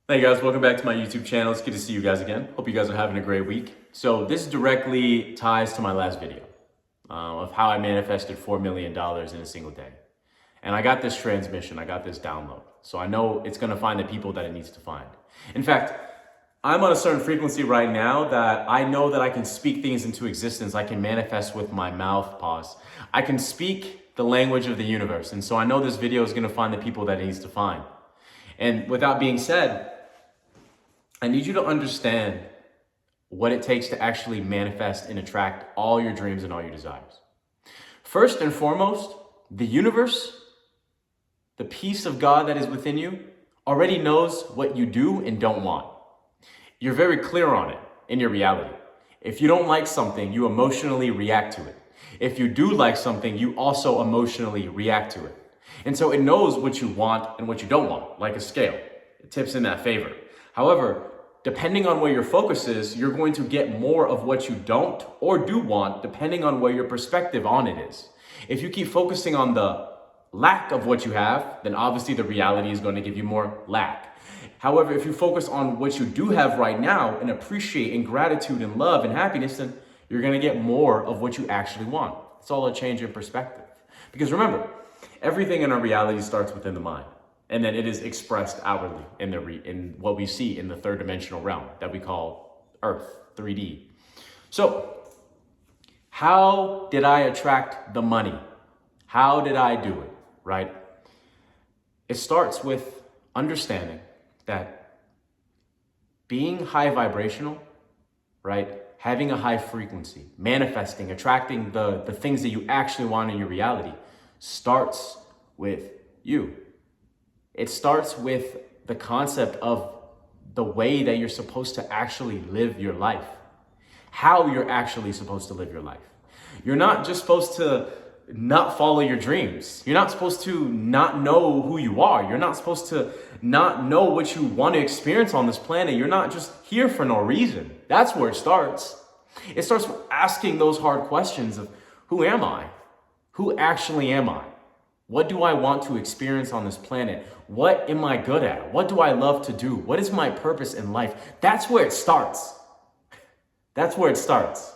Hey guys, welcome back to my YouTube channel. It's good to see you guys again. Hope you guys are having a great week. So this directly ties to my last video of how I manifested $4 million in a single day. And I got this transmission, I got this download. So I know it's gonna find the people that it needs to find. In fact, I'm on a certain frequency right now that I know that I can speak things into existence. I can manifest with my mouth, pause. I can speak the language of the universe. And so I know this video is gonna find the people that it needs to find. And with that being said, I need you to understand what it takes to actually manifest and attract all your dreams and all your desires. First and foremost, the universe, the peace of God that is within you, already knows what you do and don't want. You're very clear on it in your reality. If you don't like something, you emotionally react to it. If you do like something, you also emotionally react to it. And so it knows what you want and what you don't want, like a scale. It tips in that favor. However, depending on where your focus is, you're going to get more of what you don't or do want, depending on where your perspective on it is. If you keep focusing on the lack of what you have, then obviously the reality is going to give you more lack. However, if you focus on what you do have right now and appreciate in gratitude and love and happiness, then you're going to get more of what you actually want. It's all a change in perspective. Because remember, everything in our reality starts within the mind. And then it is expressed outwardly in what we see in the third dimensional realm that we call Earth, 3D. So, how did I attract the money? How did I do it, right? It starts with understanding that being high vibrational, right? Having a high frequency, manifesting, attracting the things that you actually want in your reality starts with you. It starts with the concept of the way that you're supposed to actually live your life, how you're actually supposed to live your life. You're not just supposed to not follow your dreams. You're not supposed to not know who you are. You're not supposed to not know what you want to experience on this planet. You're not just here for no reason. That's where it starts. It starts with asking those hard questions of who am I? Who actually am I? What do I want to experience on this planet? What am I good at? What do I love to do? What is my purpose in life? That's where it starts. That's where it starts.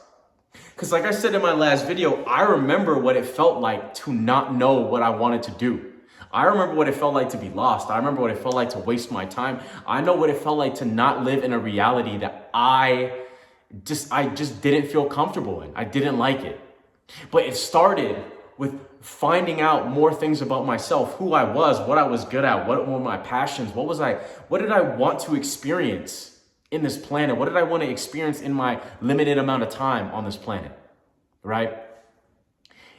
Because like I said in my last video, I remember what it felt like to not know what I wanted to do. I remember what it felt like to be lost. I remember what it felt like to waste my time. I know what it felt like to not live in a reality that I just didn't feel comfortable in. I didn't like it. But it started with finding out more things about myself, who I was, what I was good at, what were my passions, what did I want to experience in this planet? What did I want to experience in my limited amount of time on this planet, right?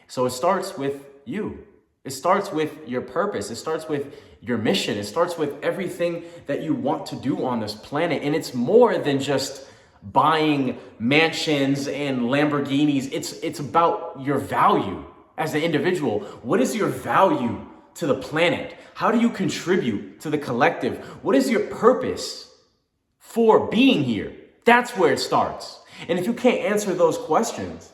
So it starts with you. It starts with your purpose. It starts with your mission. It starts with everything that you want to do on this planet. And it's more than just buying mansions and Lamborghinis. It's about your value as an individual. What is your value to the planet? How do you contribute to the collective? What is your purpose for being here? That's where it starts. And if you can't answer those questions,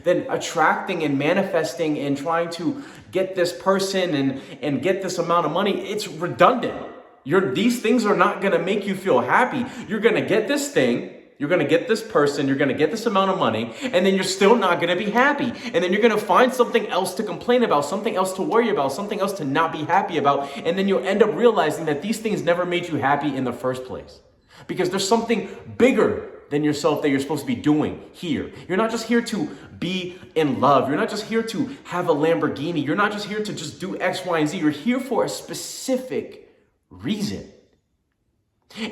then attracting and manifesting and trying to get this person and get this amount of money, it's redundant. These things are not going to make you feel happy. You're going to get this thing. You're going to get this person, you're going to get this amount of money, and then you're still not going to be happy. And then you're going to find something else to complain about, something else to worry about, something else to not be happy about. And then you'll end up realizing that these things never made you happy in the first place. Because there's something bigger than yourself that you're supposed to be doing here. You're not just here to be in love. You're not just here to have a Lamborghini. You're not just here to just do X, Y, and Z. You're here for a specific reason.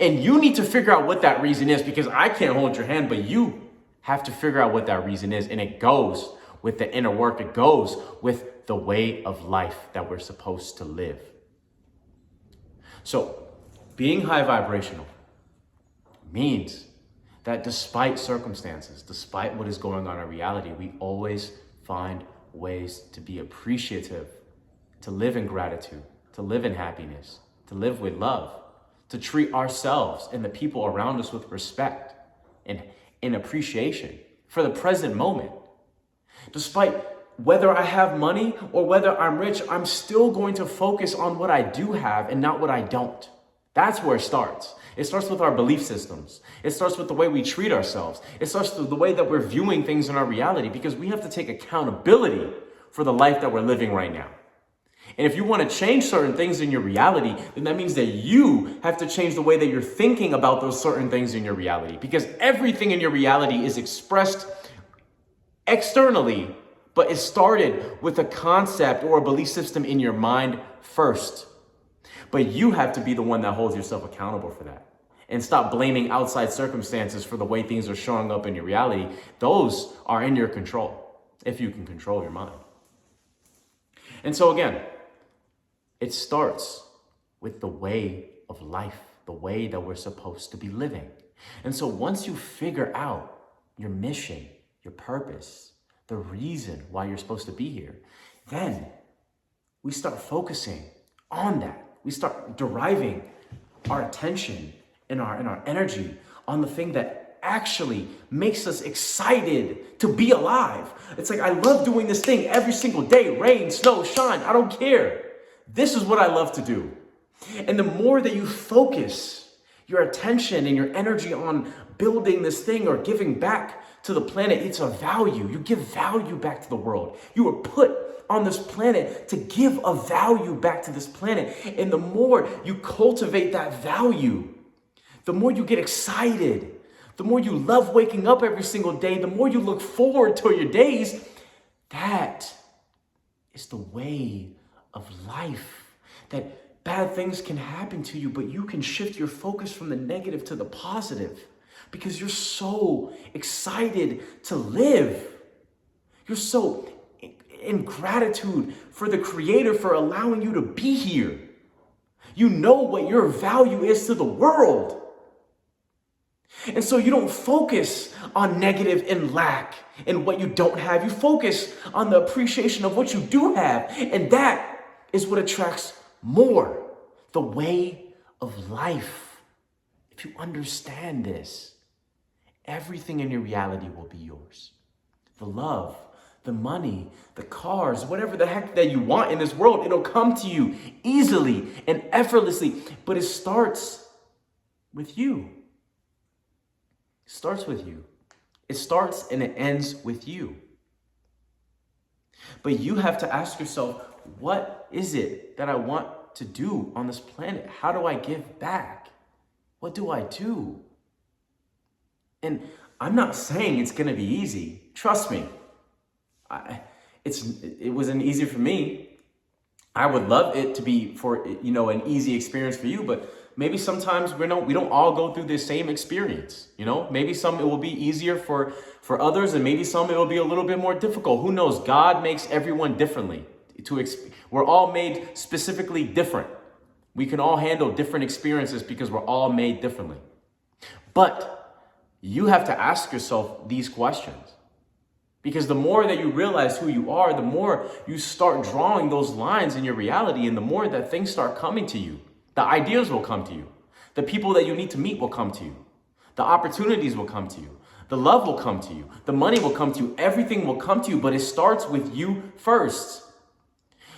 And you need to figure out what that reason is, because I can't hold your hand, but you have to figure out what that reason is. And it goes with the inner work. It goes with the way of life that we're supposed to live. So being high vibrational means that despite circumstances, despite what is going on in reality, we always find ways to be appreciative, to live in gratitude, to live in happiness, to live with love, to treat ourselves and the people around us with respect and appreciation for the present moment. Despite whether I have money or whether I'm rich, I'm still going to focus on what I do have and not what I don't. That's where it starts. It starts with our belief systems. It starts with the way we treat ourselves. It starts with the way that we're viewing things in our reality, because we have to take accountability for the life that we're living right now. And if you want to change certain things in your reality, then that means that you have to change the way that you're thinking about those certain things in your reality, because everything in your reality is expressed externally, but it started with a concept or a belief system in your mind first. But you have to be the one that holds yourself accountable for that, and stop blaming outside circumstances for the way things are showing up in your reality. Those are in your control, if you can control your mind. And so again, it starts with the way of life, the way that we're supposed to be living. And so once you figure out your mission, your purpose, the reason why you're supposed to be here, then we start focusing on that. We start deriving our attention and our energy on the thing that actually makes us excited to be alive. It's like, I love doing this thing every single day, rain, snow, shine, I don't care. This is what I love to do. And the more that you focus your attention and your energy on building this thing or giving back to the planet, it's a value. You give value back to the world. You were put on this planet to give a value back to this planet. And the more you cultivate that value, the more you get excited, the more you love waking up every single day, the more you look forward to your days. That is the way of life. That bad things can happen to you, but you can shift your focus from the negative to the positive, because you're so excited to live. You're so in gratitude for the Creator for allowing you to be here. You know what your value is to the world. And so you don't focus on negative and lack and what you don't have. You focus on the appreciation of what you do have. And that is what attracts more. The way of life. If you understand this, everything in your reality will be yours. The love, the money, the cars, whatever the heck that you want in this world, it'll come to you easily and effortlessly. But it starts with you. It starts with you. It starts and it ends with you. But you have to ask yourself, what is it that I want to do on this planet? How do I give back? What do I do? And I'm not saying it's going to be easy. Trust me. It wasn't easy for me. I would love it to be an easy experience for you, but maybe sometimes we don't all go through the same experience. Maybe some it will be easier for others, and maybe some it will be a little bit more difficult. Who knows? God makes everyone differently. We're all made specifically different. We can all handle different experiences because we're all made differently. But you have to ask yourself these questions. Because the more that you realize who you are, the more you start drawing those lines in your reality, and the more that things start coming to you. The ideas will come to you. The people that you need to meet will come to you. The opportunities will come to you. The love will come to you. The money will come to you. Everything will come to you, but it starts with you first.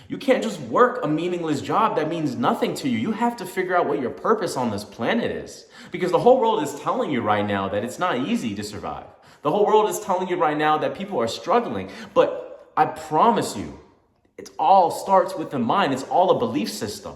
You can't just work a meaningless job that means nothing to you. You have to figure out what your purpose on this planet is. Because the whole world is telling you right now that it's not easy to survive. The whole world is telling you right now that people are struggling. But I promise you, it all starts with the mind. It's all a belief system.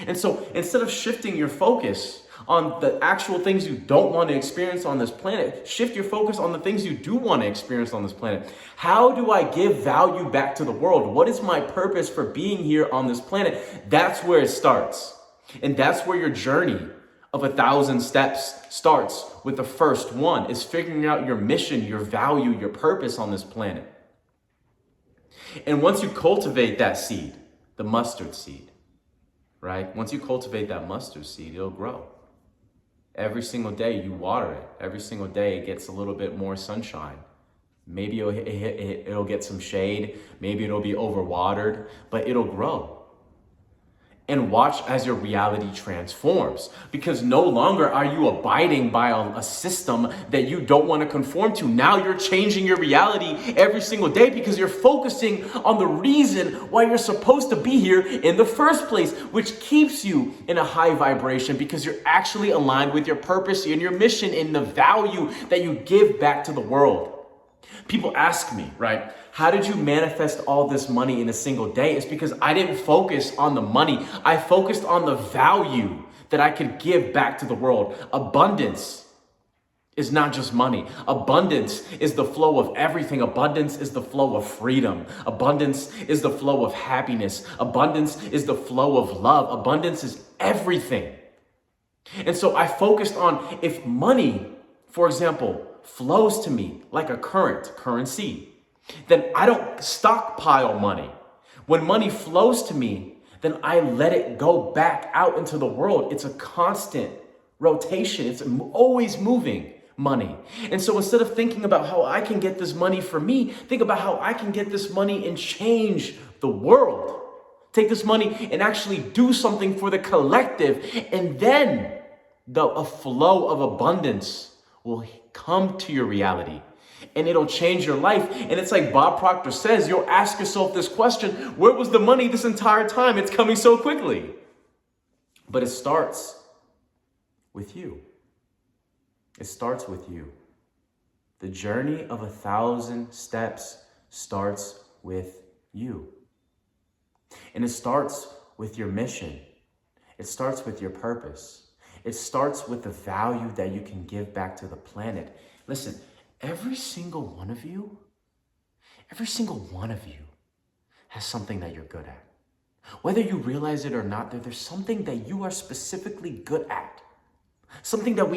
And so instead of shifting your focus on the actual things you don't want to experience on this planet, shift your focus on the things you do want to experience on this planet. How do I give value back to the world? What is my purpose for being here on this planet? That's where it starts. And that's where your journey of 1,000 steps starts. With the first one is figuring out your mission, your value, your purpose on this planet. And once you cultivate that seed, the mustard seed, right? Once you cultivate that mustard seed, it'll grow. Every single day you water it. Every single day it gets a little bit more sunshine. Maybe it'll get some shade. Maybe it'll be overwatered, but it'll grow. and watch as your reality transforms. Because no longer are you abiding by a system that you don't want to conform to. Now you're changing your reality every single day because you're focusing on the reason why you're supposed to be here in the first place, which keeps you in a high vibration because you're actually aligned with your purpose and your mission and the value that you give back to the world. People ask me, right, how did you manifest all this money in a single day? It's because I didn't focus on the money. I focused on the value that I could give back to the world. Abundance is not just money. Abundance is the flow of everything. Abundance is the flow of freedom. Abundance is the flow of happiness. Abundance is the flow of love. Abundance is everything. And so I focused on if money, for example, flows to me like a currency, then I don't stockpile money. When money flows to me, then I let it go back out into the world. It's a constant rotation. It's always moving money. And so instead of thinking about how I can get this money for me, think about how I can get this money and change the world. Take this money and actually do something for the collective. And then a flow of abundance will come to your reality and it'll change your life. And it's like Bob Proctor says, you'll ask yourself this question: where was the money this entire time? It's coming so quickly. But it starts with you. It starts with you. The journey of 1,000 steps starts with you. And it starts with your mission. It starts with your purpose. It starts with the value that you can give back to the planet. Listen, every single one of you has something that you're good at. Whether you realize it or not, there's something that you are specifically good at. Something that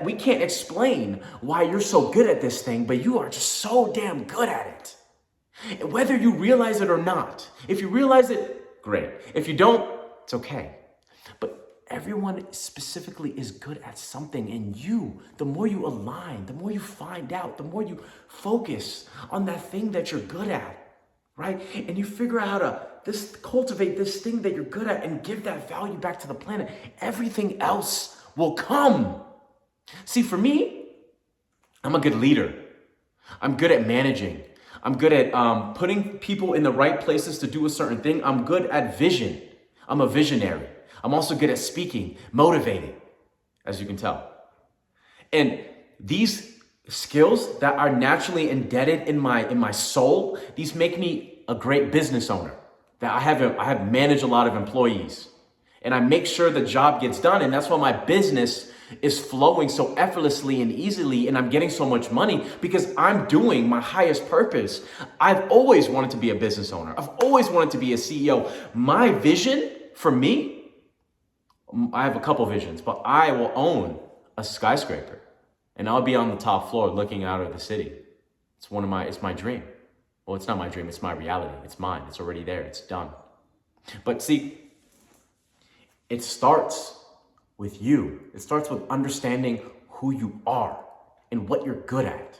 we can't explain why you're so good at this thing, but you are just so damn good at it. And whether you realize it or not, if you realize it, great. If you don't, it's okay. But everyone specifically is good at something, and the more you align, the more you find out, the more you focus on that thing that you're good at, right? And you figure out how to cultivate this thing that you're good at and give that value back to the planet, everything else will come. See, for me, I'm a good leader. I'm good at managing. I'm good at putting people in the right places to do a certain thing. I'm good at vision. I'm a visionary. I'm also good at speaking, motivating, as you can tell. And these skills that are naturally embedded in my soul, these make me a great business owner. That I have managed a lot of employees, and I make sure the job gets done. And that's why my business is flowing so effortlessly and easily, and I'm getting so much money because I'm doing my highest purpose. I've always wanted to be a business owner. I've always wanted to be a CEO. My vision for me, I have a couple visions, but I will own a skyscraper and I'll be on the top floor looking out at the city. It's my dream. Well, it's not my dream, it's my reality. It's mine. It's already there. It's done. But see, it starts with you. It starts with understanding who you are and what you're good at.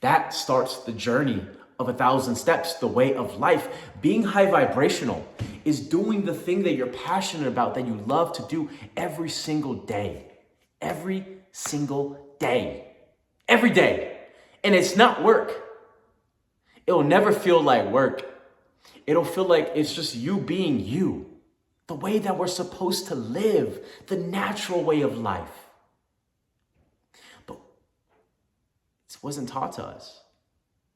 That starts the journey of 1,000 steps, the way of life. Being high vibrational is doing the thing that you're passionate about, that you love to do every single day. Every single day. Every day. And it's not work. It'll never feel like work. It'll feel like it's just you being you. The way that we're supposed to live, the natural way of life. But it wasn't taught to us.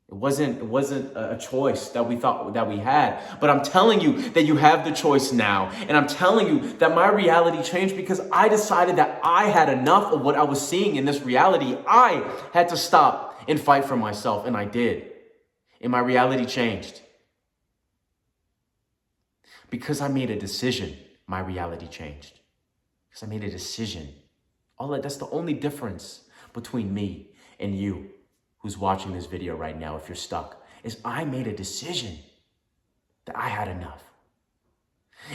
It wasn't a choice that we thought that we had. But I'm telling you that you have the choice now. And I'm telling you that my reality changed because I decided that I had enough of what I was seeing in this reality. I had to stop and fight for myself, and I did. And my reality changed. Because I made a decision, my reality changed. Because I made a decision. That's the only difference between me and you who's watching this video right now, if you're stuck, is I made a decision that I had enough.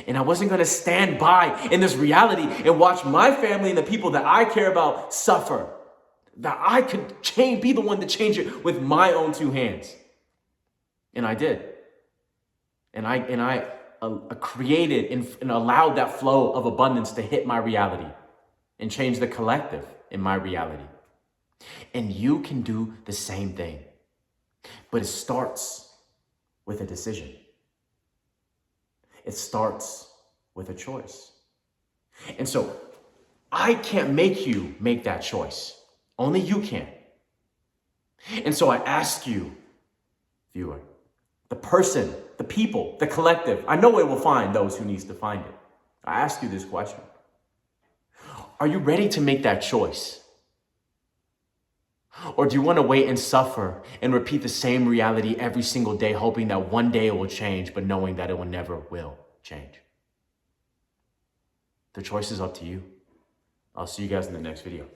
And I wasn't going to stand by in this reality and watch my family and the people that I care about suffer. That I could be the one to change it with my own two hands. And I did. And I created and allowed that flow of abundance to hit my reality and change the collective in my reality. And you can do the same thing, but it starts with a decision. It starts with a choice. And so I can't make you make that choice. Only you can. And so I ask you, viewer, the person, the people, the collective, I know it will find those who needs to find it. I ask you this question. Are you ready to make that choice? Or do you want to wait and suffer and repeat the same reality every single day, hoping that one day it will change, but knowing that it will never will change? The choice is up to you. I'll see you guys in the next video.